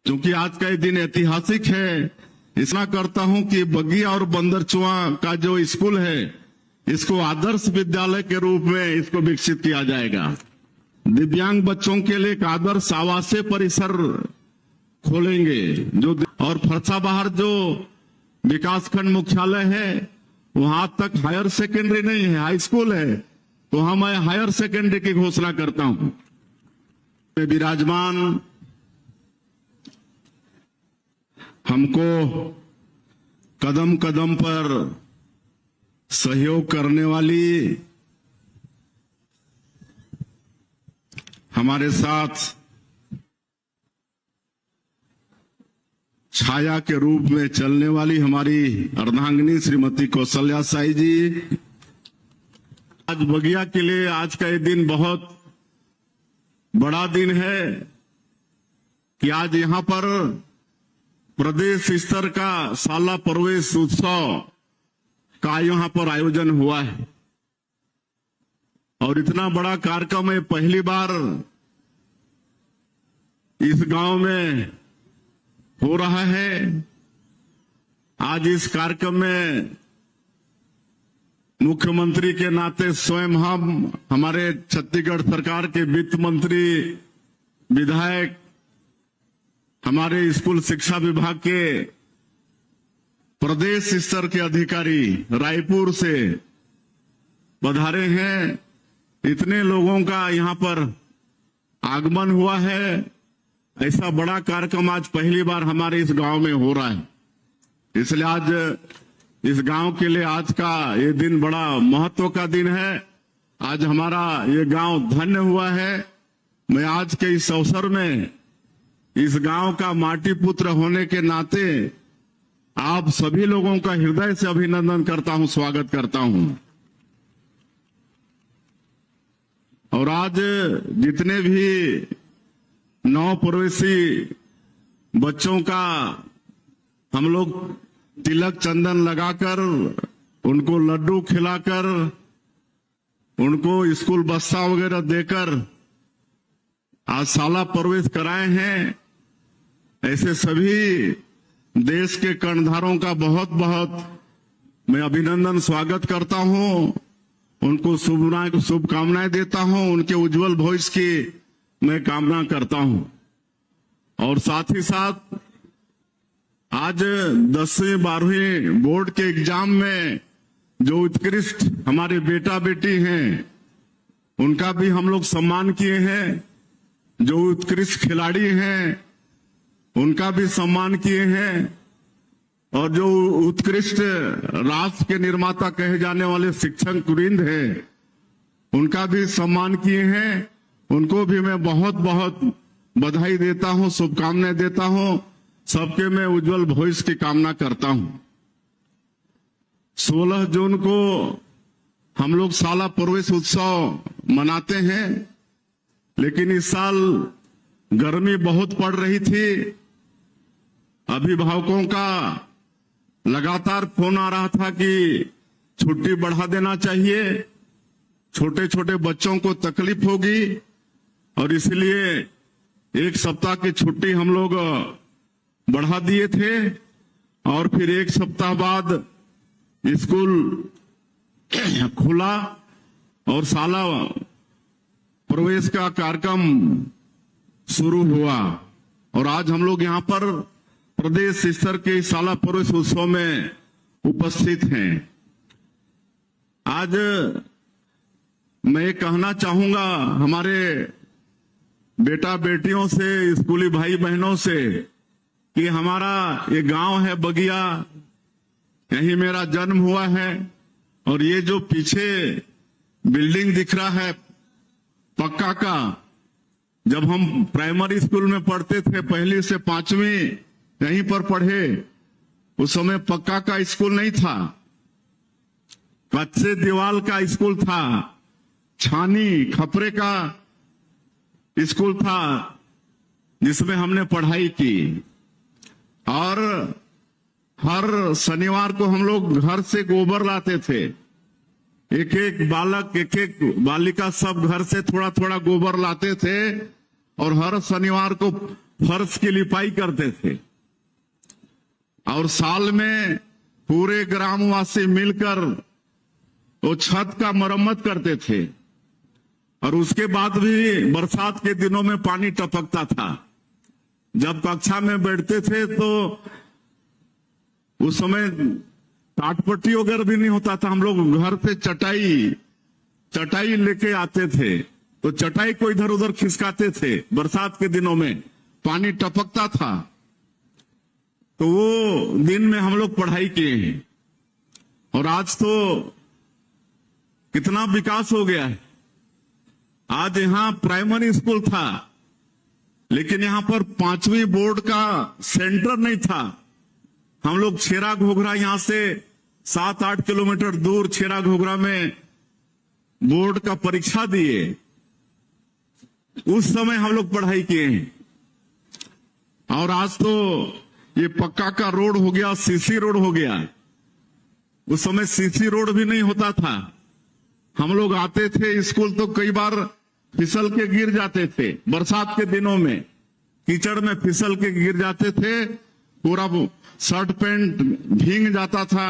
क्योंकि आज का ये दिन ऐतिहासिक है, इसना करता हूं कि बगिया और बंदरचुआ का जो स्कूल है इसको आदर्श विद्यालय के रूप में इसको विकसित किया जाएगा। दिव्यांग बच्चों के लिए एक आदर्श आवासीय परिसर खोलेंगे जो, और फरसा बाहर जो विकासखंड मुख्यालय है वहां तक हायर सेकेंडरी नहीं है, हाई स्कूल है, तो हम हायर सेकेंडरी की घोषणा करता हूं। विराजमान हमको कदम कदम पर सहयोग करने वाली, हमारे साथ छाया के रूप में चलने वाली हमारी अर्धांगिनी श्रीमती कौशल्या साई जी, आज बगिया के लिए आज का ये दिन बहुत बड़ा दिन है कि आज यहां पर प्रदेश स्तर का शाला प्रवेश उत्सव का यहां पर आयोजन हुआ है और इतना बड़ा कार्यक्रम है, पहली बार इस गांव में हो रहा है। आज इस कार्यक्रम में मुख्यमंत्री के नाते स्वयं हम, हमारे छत्तीसगढ़ सरकार के वित्त मंत्री, विधायक, हमारे स्कूल शिक्षा विभाग के प्रदेश स्तर के अधिकारी रायपुर से पधारे हैं। इतने लोगों का यहां पर आगमन हुआ है। ऐसा बड़ा कार्यक्रम आज पहली बार हमारे इस गांव में हो रहा है, इसलिए आज इस गांव के लिए आज का ये दिन बड़ा महत्व का दिन है। आज हमारा ये गांव धन्य हुआ है। मैं आज के इस अवसर में इस गांव का माटी पुत्र होने के नाते आप सभी लोगों का हृदय से अभिनंदन करता हूं, स्वागत करता हूं। और आज जितने भी नव प्रवेशी बच्चों का हम लोग तिलक चंदन लगाकर, उनको लड्डू खिलाकर, उनको स्कूल बस्ता वगैरह देकर आज शाला प्रवेश कराए हैं, ऐसे सभी देश के कर्णधारों का बहुत बहुत मैं अभिनंदन स्वागत करता हूं। उनको शुभकामनाएं देता हूं, उनके उज्जवल भविष्य की मैं कामना करता हूं। और साथ ही साथ आज 10वीं 12वीं बोर्ड के एग्जाम में जो उत्कृष्ट हमारे बेटा बेटी हैं उनका भी हम लोग सम्मान किए हैं, जो उत्कृष्ट खिलाड़ी हैं उनका भी सम्मान किए हैं, और जो उत्कृष्ट राष्ट्र के निर्माता कहे जाने वाले शिक्षक वृंद हैं उनका भी सम्मान किए हैं। उनको भी मैं बहुत बहुत बधाई देता हूं, शुभकामनाएं देता हूं। सबके मैं उज्जवल भविष्य की कामना करता हूं। 16 जून को हम लोग शाला प्रवेश उत्सव मनाते हैं, लेकिन इस साल गर्मी बहुत पड़ रही थी। अभिभावकों का लगातार फोन आ रहा था कि छुट्टी बढ़ा देना चाहिए, छोटे छोटे बच्चों को तकलीफ होगी, और इसलिए एक सप्ताह की छुट्टी हम लोग बढ़ा दिए थे। और फिर एक सप्ताह बाद स्कूल खुला और शाला प्रवेश का कार्यक्रम शुरू हुआ। और आज हम लोग यहाँ पर प्रदेश स्तर के शाला प्रवेश उत्सव में उपस्थित हैं। आज मैं कहना चाहूंगा हमारे बेटा बेटियों से, स्कूली भाई बहनों से, कि हमारा ये गांव है बगिया, यहीं मेरा जन्म हुआ है। और ये जो पीछे बिल्डिंग दिख रहा है पक्का का, जब हम प्राइमरी स्कूल में पढ़ते थे, 1ली से 5वीं यहीं पर पढ़े, उस समय पक्का का स्कूल नहीं था, कच्चे दीवार का स्कूल था, छानी खपरे का स्कूल था जिसमें हमने पढ़ाई की। और हर शनिवार को हम लोग घर से गोबर लाते थे, एक एक बालक एक एक बालिका सब घर से थोड़ा थोड़ा गोबर लाते थे, और हर शनिवार को फर्श की लिपाई करते थे और साल में पूरे ग्रामवासी मिलकर वो छत का मरम्मत करते थे। और उसके बाद भी बरसात के दिनों में पानी टपकता था। जब कक्षा में बैठते थे तो उस समय टाटपट्टी वगैरह भी नहीं होता था। हम लोग घर से चटाई लेके आते थे, तो चटाई को इधर उधर खिसकाते थे। बरसात के दिनों में पानी टपकता था, तो वो दिन में हम लोग पढ़ाई किए हैं। और आज तो कितना विकास हो गया है। आज यहां प्राइमरी स्कूल था, लेकिन यहां पर 5वीं बोर्ड का सेंटर नहीं था। हम लोग छेरा घोघरा, यहां से 7-8 किलोमीटर दूर छेरा घोघरा में बोर्ड का परीक्षा दिए। उस समय हम लोग पढ़ाई किए हैं। और आज तो ये पक्का का रोड हो गया, सीसी रोड हो गया। उस समय सीसी रोड भी नहीं होता था। हम लोग आते थे स्कूल तो कई बार फिसल के गिर जाते थे। बरसात के दिनों में कीचड़ में फिसल के गिर जाते थे, पूरा शर्ट पैंट भीग जाता था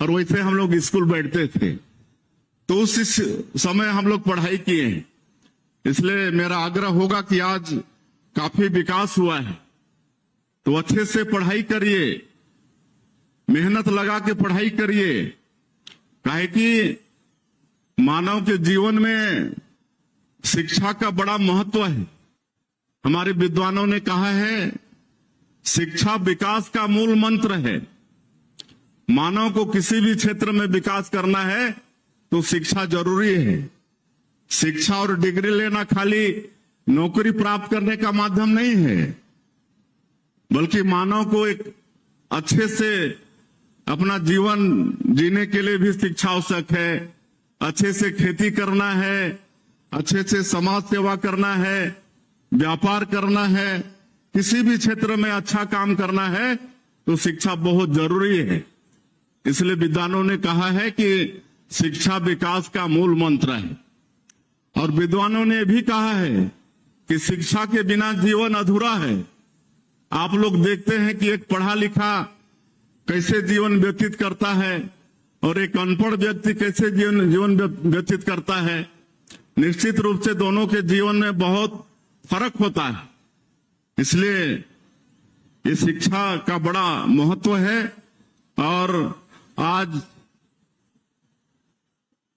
और वैसे हम लोग स्कूल बैठते थे। तो उस समय हम लोग पढ़ाई किए हैं। इसलिए मेरा आग्रह होगा कि आज काफी विकास हुआ है, तो अच्छे से पढ़ाई करिए, मेहनत लगा के पढ़ाई करिए। काहे कि मानव के जीवन में शिक्षा का बड़ा महत्व है। हमारे विद्वानों ने कहा है, शिक्षा विकास का मूल मंत्र है। मानव को किसी भी क्षेत्र में विकास करना है तो शिक्षा जरूरी है। शिक्षा और डिग्री लेना खाली नौकरी प्राप्त करने का माध्यम नहीं है, बल्कि मानव को एक अच्छे से अपना जीवन जीने के लिए भी शिक्षा आवश्यक है। अच्छे से खेती करना है, अच्छे से समाज सेवा करना है, व्यापार करना है, किसी भी क्षेत्र में अच्छा काम करना है तो शिक्षा बहुत जरूरी है। इसलिए विद्वानों ने कहा है कि शिक्षा विकास का मूल मंत्र है। और विद्वानों ने भी कहा है कि शिक्षा के बिना जीवन अधूरा है। आप लोग देखते हैं कि एक पढ़ा लिखा कैसे जीवन व्यतीत करता है और एक अनपढ़ व्यक्ति कैसे जीवन व्यतीत करता है। निश्चित रूप से दोनों के जीवन में बहुत फर्क होता है। इसलिए ये शिक्षा का बड़ा महत्व है। और आज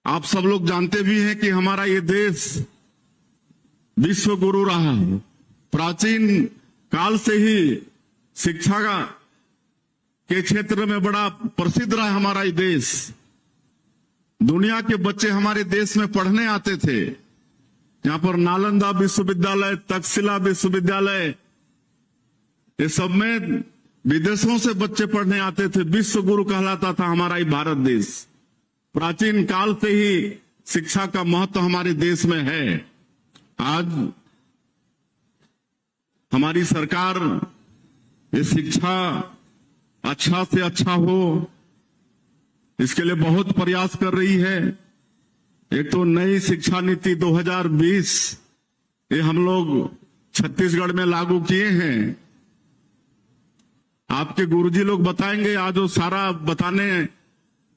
आप सब लोग जानते भी हैं कि हमारा ये देश विश्व गुरु रहा है। प्राचीन काल से ही शिक्षा के क्षेत्र में बड़ा प्रसिद्ध रहा हमारा ये देश। दुनिया के बच्चे हमारे देश में पढ़ने आते थे। यहाँ पर नालंदा विश्वविद्यालय, तक्षशिला विश्वविद्यालय, ये सब में विदेशों से बच्चे पढ़ने आते थे। विश्व गुरु कहलाता था हमारा ये भारत देश। प्राचीन काल से ही शिक्षा का महत्व हमारे देश में है। आज हमारी सरकार ये शिक्षा अच्छा से अच्छा हो, इसके लिए बहुत प्रयास कर रही है। एक तो नई शिक्षा नीति 2020 ये हम लोग छत्तीसगढ़ में लागू किए हैं। आपके गुरुजी लोग बताएंगे, आज वो सारा बताने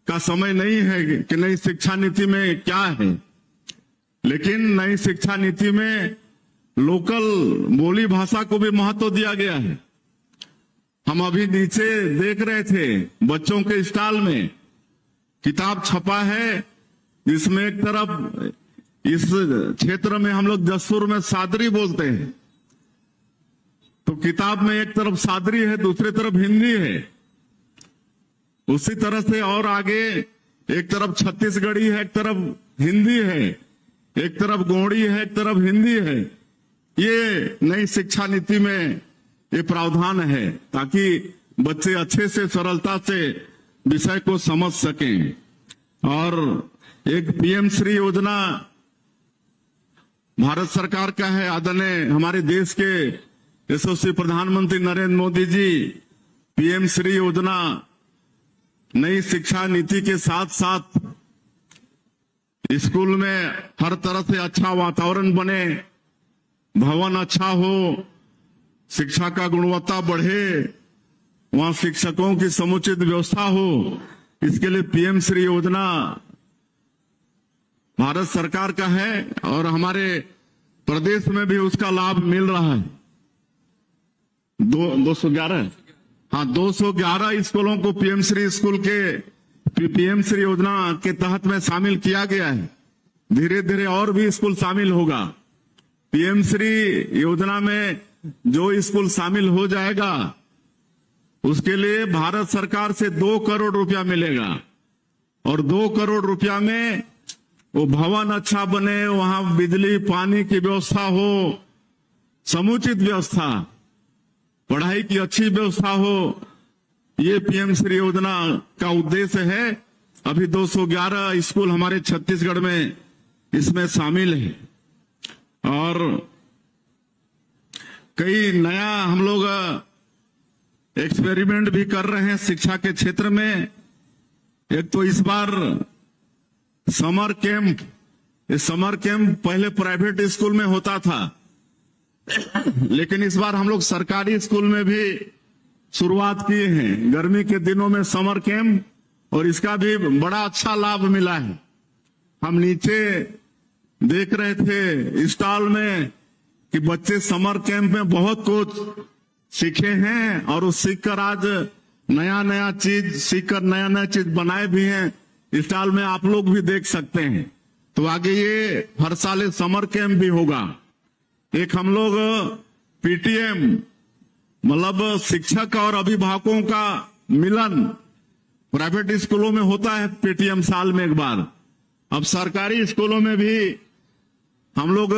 का समय नहीं है कि नई शिक्षा नीति में क्या है। लेकिन नई शिक्षा नीति में लोकल बोली भाषा को भी महत्व दिया गया है। हम अभी नीचे देख रहे थे, बच्चों के स्टॉल में किताब छपा है, जिसमें एक तरफ इस क्षेत्र में हम लोग जसपुर में सादरी बोलते हैं, तो किताब में एक तरफ सादरी है, दूसरी तरफ हिंदी है। उसी तरह से और आगे एक तरफ छत्तीसगढ़ी है, एक तरफ हिंदी है, एक तरफ गोंडी है, एक तरफ हिंदी है। ये नई शिक्षा नीति में ये प्रावधान है ताकि बच्चे अच्छे से सरलता से विषय को समझ सकें। और एक पीएम श्री योजना भारत सरकार का है। आदरणीय हमारे देश के यशस्वी प्रधानमंत्री नरेंद्र मोदी जी पीएम श्री योजना नई शिक्षा नीति के साथ साथ स्कूल में हर तरह से अच्छा वातावरण बने, भवन अच्छा हो, शिक्षा का गुणवत्ता बढ़े, वहां शिक्षकों की समुचित व्यवस्था हो, इसके लिए पीएम श्री योजना भारत सरकार का है और हमारे प्रदेश में भी उसका लाभ मिल रहा है। 211 हाँ 211 स्कूलों को पीएम श्री स्कूल के पीएम श्री योजना के तहत में शामिल किया गया है। धीरे धीरे और भी स्कूल शामिल होगा। पीएम श्री योजना में जो स्कूल शामिल हो जाएगा उसके लिए भारत सरकार से 2 करोड़ रुपया मिलेगा और 2 करोड़ रुपया में वो भवन अच्छा बने, वहां बिजली पानी की व्यवस्था हो, समुचित व्यवस्था, पढ़ाई की अच्छी व्यवस्था हो। ये पीएम श्री योजना का उद्देश्य है। अभी 211 स्कूल हमारे छत्तीसगढ़ में इसमें शामिल है और कई नया हम लोग एक्सपेरिमेंट भी कर रहे हैं शिक्षा के क्षेत्र में। एक तो इस बार समर कैंप, ये समर कैंप पहले प्राइवेट स्कूल में होता था, लेकिन इस बार हम लोग सरकारी स्कूल में भी शुरुआत किए हैं। गर्मी के दिनों में समर कैंप और इसका भी बड़ा अच्छा लाभ मिला है। हम नीचे देख रहे थे स्टॉल में कि बच्चे समर कैंप में बहुत कुछ सीखे हैं और उस सीखकर आज नया नया चीज बनाए भी हैं। स्टॉल में आप लोग भी देख सकते हैं। तो आगे ये हर साल समर कैंप भी होगा। एक हम लोग पीटीएम मतलब शिक्षक और अभिभावकों का मिलन प्राइवेट स्कूलों में होता है, पीटीएम साल में एक बार। अब सरकारी स्कूलों में भी हम लोग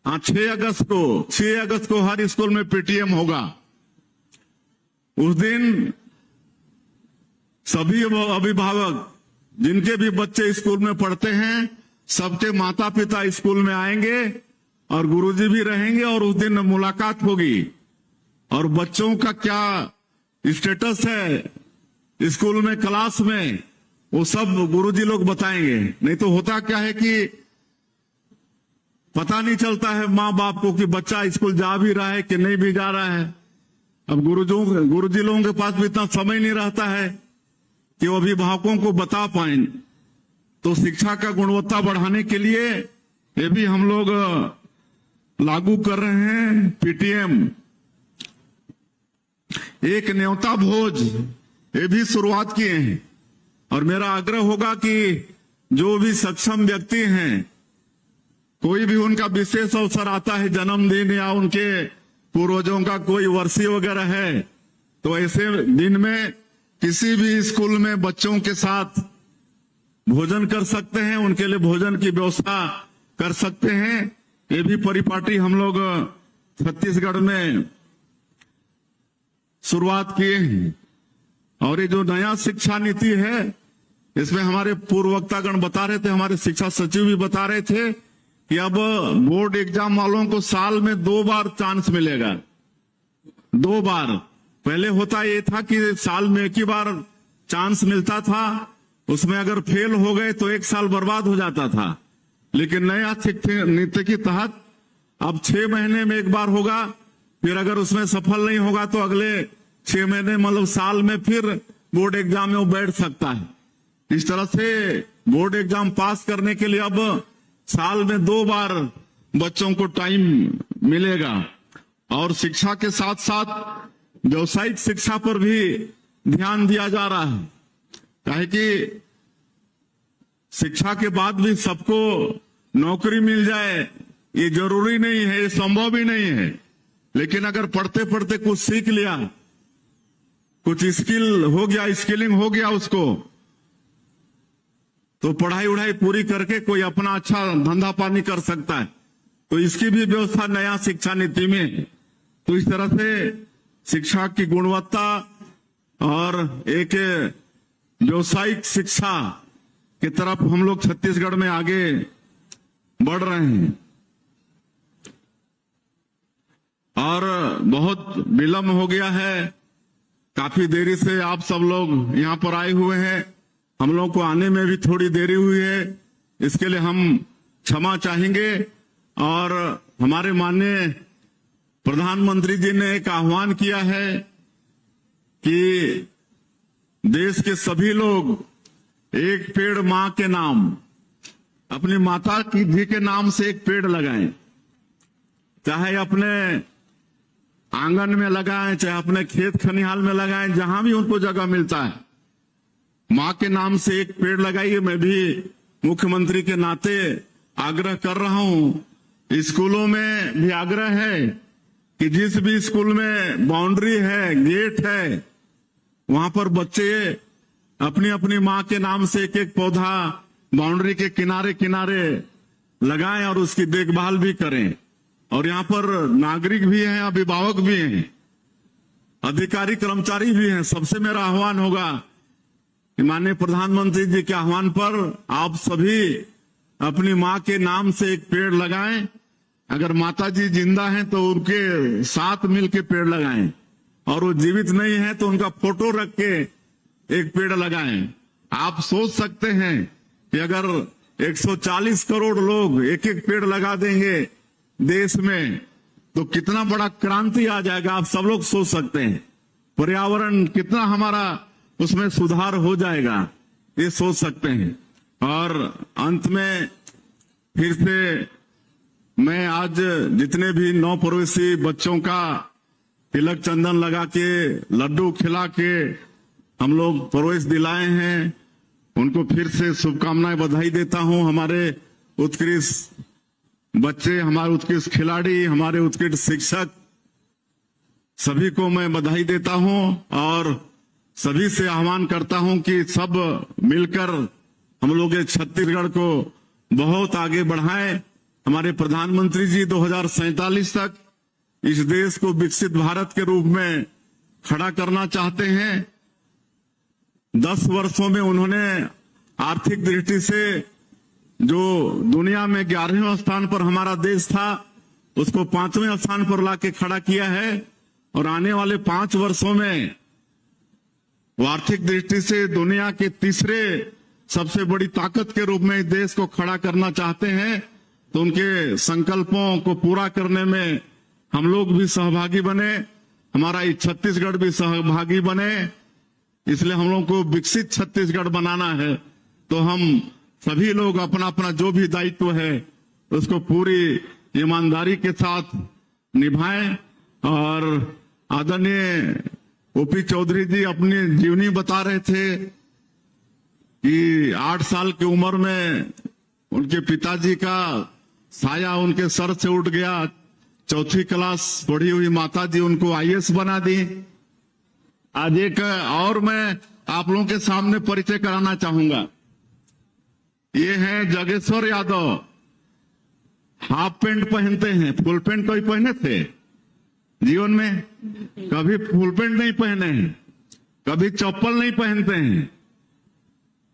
6 अगस्त को हर स्कूल में पीटीएम होगा। उस दिन सभी अभिभावक जिनके भी बच्चे स्कूल में पढ़ते हैं, सबके माता पिता स्कूल में आएंगे और गुरुजी भी रहेंगे और उस दिन मुलाकात होगी और बच्चों का क्या स्टेटस है स्कूल में, क्लास में, वो सब गुरुजी लोग बताएंगे। नहीं तो होता क्या है कि पता नहीं चलता है माँ बाप को कि बच्चा स्कूल जा भी रहा है कि नहीं भी जा रहा है। अब गुरुजी लोगों के पास भी इतना समय नहीं रहता है कि वो अभिभावकों को बता पाए। तो शिक्षा का गुणवत्ता बढ़ाने के लिए ये भी हम लोग लागू कर रहे हैं पीटीएम। एक न्योता भोज ये भी शुरुआत किए हैं और मेरा आग्रह होगा कि जो भी सक्षम व्यक्ति हैं, कोई भी उनका विशेष अवसर आता है, जन्मदिन या उनके पूर्वजों का कोई वर्षी वगैरह है, तो ऐसे दिन में किसी भी स्कूल में बच्चों के साथ भोजन कर सकते हैं, उनके लिए भोजन की व्यवस्था कर सकते हैं। ये भी परिपाटी हम लोग छत्तीसगढ़ में शुरुआत किए हैं। और ये जो नया शिक्षा नीति है, इसमें हमारे पूर्व वक्तागण बता रहे थे, हमारे शिक्षा सचिव भी बता रहे थे कि अब बोर्ड एग्जाम वालों को साल में 2 बार चांस मिलेगा। 2 बार। पहले होता ये था कि साल में एक ही बार चांस मिलता था, उसमें अगर फेल हो गए तो 1 साल बर्बाद हो जाता था। लेकिन नया शिक्षा नीति के तहत अब 6 महीने में एक बार होगा, फिर अगर उसमें सफल नहीं होगा तो अगले 6 महीने मतलब साल में फिर बोर्ड एग्जाम में वो बैठ सकता है। इस तरह से बोर्ड एग्जाम पास करने के लिए अब साल में 2 बार बच्चों को टाइम मिलेगा। और शिक्षा के साथ साथ व्यवसायिक शिक्षा पर भी ध्यान दिया जा रहा है। काहे कि शिक्षा के बाद भी सबको नौकरी मिल जाए ये जरूरी नहीं है, ये संभव ही नहीं है। लेकिन अगर पढ़ते पढ़ते कुछ सीख लिया, कुछ स्किल हो गया, स्किलिंग हो गया उसको, तो पढ़ाई उढ़ाई पूरी करके कोई अपना अच्छा धंधा पानी कर सकता है। तो इसकी भी व्यवस्था नया शिक्षा नीति में है। तो इस तरह से शिक्षा की गुणवत्ता और एक व्यवसायिक शिक्षा की तरफ हम लोग छत्तीसगढ़ में आगे बढ़ रहे हैं। और बहुत विलंब हो गया है, काफी देरी से आप सब लोग यहाँ पर आए हुए हैं। हम लोग को आने में भी थोड़ी देरी हुई है, इसके लिए हम क्षमा चाहेंगे। और हमारे माननीय प्रधानमंत्री जी ने एक आह्वान किया है कि देश के सभी लोग एक पेड़ मां के नाम, अपनी माता की जी के नाम से एक पेड़ लगाएं, चाहे अपने आंगन में लगाएं, चाहे अपने खेत खलिहान में लगाएं, जहां भी उनको जगह मिलता है, मां के नाम से एक पेड़ लगाइए। मैं भी मुख्यमंत्री के नाते आग्रह कर रहा हूं, स्कूलों में भी आग्रह है कि जिस भी स्कूल में बाउंड्री है, गेट है, वहां पर बच्चे अपनी अपनी मां के नाम से एक एक पौधा बाउंड्री के किनारे किनारे लगाएं और उसकी देखभाल भी करें। और यहाँ पर नागरिक भी हैं, अभिभावक भी हैं, अधिकारी कर्मचारी भी हैं। सबसे मेरा आह्वान होगा कि माननीय प्रधानमंत्री जी के आह्वान पर आप सभी अपनी मां के नाम से एक पेड़ लगाएं। अगर माता जी जिंदा हैं तो उनके साथ मिलके पेड़ लगाएं, और वो जीवित नहीं है तो उनका फोटो रख के एक पेड़ लगाएं। आप सोच सकते हैं कि अगर 140 करोड़ लोग एक एक पेड़ लगा देंगे देश में तो कितना बड़ा क्रांति आ जाएगा। आप सब लोग सोच सकते हैं पर्यावरण कितना हमारा उसमें सुधार हो जाएगा, ये सोच सकते हैं। और अंत में फिर से मैं आज जितने भी 9 प्रवेशी बच्चों का तिलक चंदन लगा के, लड्डू खिला के हम लोग प्रवेश दिलाए हैं, उनको फिर से शुभकामनाएं, बधाई देता हूं। हमारे उत्कृष्ट बच्चे, हमारे उत्कृष्ट खिलाड़ी, हमारे उत्कृष्ट शिक्षक, सभी को मैं बधाई देता हूं और सभी से आह्वान करता हूं कि सब मिलकर हम लोग ये छत्तीसगढ़ को बहुत आगे बढ़ाएं। हमारे प्रधानमंत्री जी 2047 तक इस देश को विकसित भारत के रूप में खड़ा करना चाहते हैं। 10 वर्षों में उन्होंने आर्थिक दृष्टि से जो दुनिया में 11वें स्थान पर हमारा देश था, उसको 5वें स्थान पर लाके खड़ा किया है। और आने वाले 5 वर्षों में वो आर्थिक दृष्टि से दुनिया के तीसरे सबसे बड़ी ताकत के रूप में इस देश को खड़ा करना चाहते हैं। तो उनके संकल्पों को पूरा करने में हम लोग भी सहभागी बने, हमारा ये छत्तीसगढ़ भी सहभागी बने। इसलिए हम लोग को विकसित छत्तीसगढ़ बनाना है, तो हम सभी लोग अपना अपना जो भी दायित्व है उसको पूरी ईमानदारी के साथ निभाएं। और आदरणीय ओपी चौधरी जी अपनी जीवनी बता रहे थे कि 8 साल की उम्र में उनके पिताजी का साया उनके सर से उठ गया। 4वीं क्लास पढ़ी हुई माता जी उनको IAS बना दी। आज एक और मैं आप लोगों के सामने परिचय कराना चाहूंगा। ये है जगेश्वर यादव। हाफ पैंट पहनते हैं, फुल पैंट कभी पहने थे जीवन में? कभी फुल पैंट नहीं पहने हैं, कभी चप्पल नहीं पहनते हैं।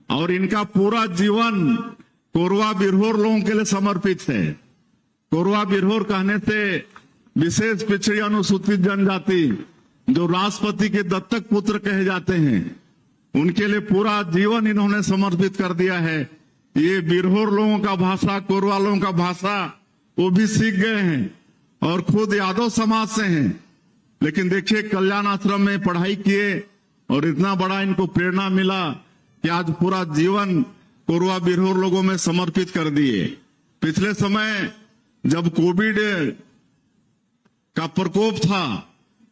और इनका पूरा जीवन कोरवा बिरहोर लोगों के लिए समर्पित है। कोरवा बिरहोर कहने से विशेष पिछड़ी अनुसूचित जनजाति, जो राष्ट्रपति के दत्तक पुत्र कहे जाते हैं, उनके लिए पूरा जीवन इन्होंने समर्पित कर दिया है। ये बिरहोर लोगों का भाषा, कोरवा लोगों का भाषा वो भी सीख गए हैं और खुद यादव समाज से हैं। लेकिन देखिए कल्याण आश्रम में पढ़ाई किए और इतना बड़ा इनको प्रेरणा मिला कि आज पूरा जीवन कोरवा बिरहोर लोगों में समर्पित कर दिए। पिछले समय जब कोविड का प्रकोप था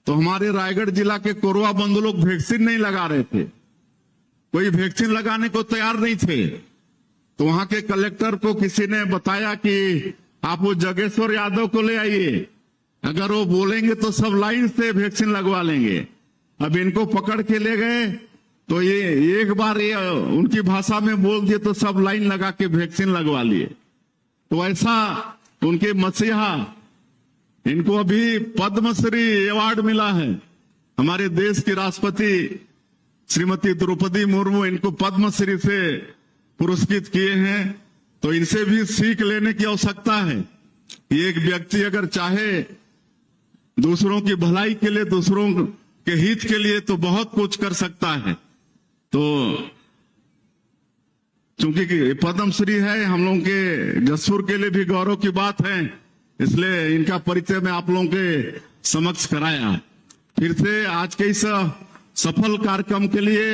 तो हमारे रायगढ़ जिला के कोरवा बंधु लोग वैक्सीन नहीं लगा रहे थे, कोई वैक्सीन लगाने को तैयार नहीं थे। तो वहां के कलेक्टर को किसी ने बताया कि आप वो जगेश्वर यादव को ले आइए, अगर वो बोलेंगे तो सब लाइन से वैक्सीन लगवा लेंगे। अब इनको पकड़ के ले गए तो ये एक बार ये उनकी भाषा में बोल दिए तो सब लाइन लगा के वैक्सीन लगवा लिए। तो ऐसा उनके मसीहा, इनको अभी पद्मश्री अवार्ड मिला है। हमारे देश की राष्ट्रपति श्रीमती द्रौपदी मुर्मू इनको पद्मश्री से पुरस्कृत किए हैं। तो इनसे भी सीख लेने की आवश्यकता है। एक व्यक्ति अगर चाहे दूसरों की भलाई के लिए, दूसरों के हित के लिए, तो बहुत कुछ कर सकता है। तो चूंकि पद्मश्री है, हम लोगों के जसपुर के लिए भी गौरव की बात है, इसलिए इनका परिचय मैं आप लोगों के समक्ष कराया। फिर से आज के इस सफल कार्यक्रम के लिए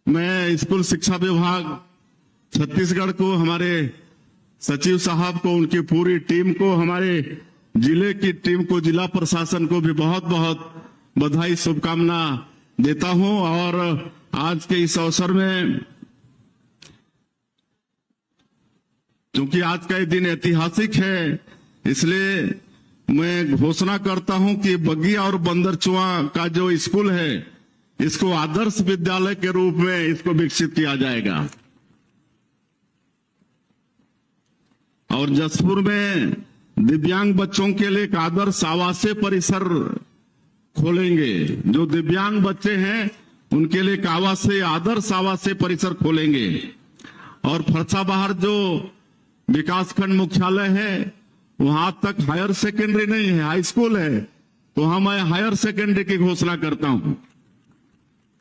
मैं स्कूल शिक्षा विभाग छत्तीसगढ़ को, हमारे सचिव साहब को, उनकी पूरी टीम को, हमारे जिले की टीम को, जिला प्रशासन को भी बहुत बहुत बधाई शुभकामना देता हूं। और आज के इस अवसर में, क्योंकि आज का ये दिन ऐतिहासिक है, इसलिए मैं घोषणा करता हूं कि बगिया और बंदरचुआ का जो स्कूल है, इसको आदर्श विद्यालय के रूप में इसको विकसित किया जाएगा। और जसपुर में दिव्यांग बच्चों के लिए एक आदर्श आवासीय परिसर खोलेंगे। जो दिव्यांग बच्चे हैं उनके लिए एक आदर्श आवासीय परिसर खोलेंगे। और फरसाबहार जो विकासखंड मुख्यालय है, वहां तक हायर सेकेंडरी नहीं है, हाई स्कूल है, तो हम हायर सेकेंडरी की घोषणा करता हूं।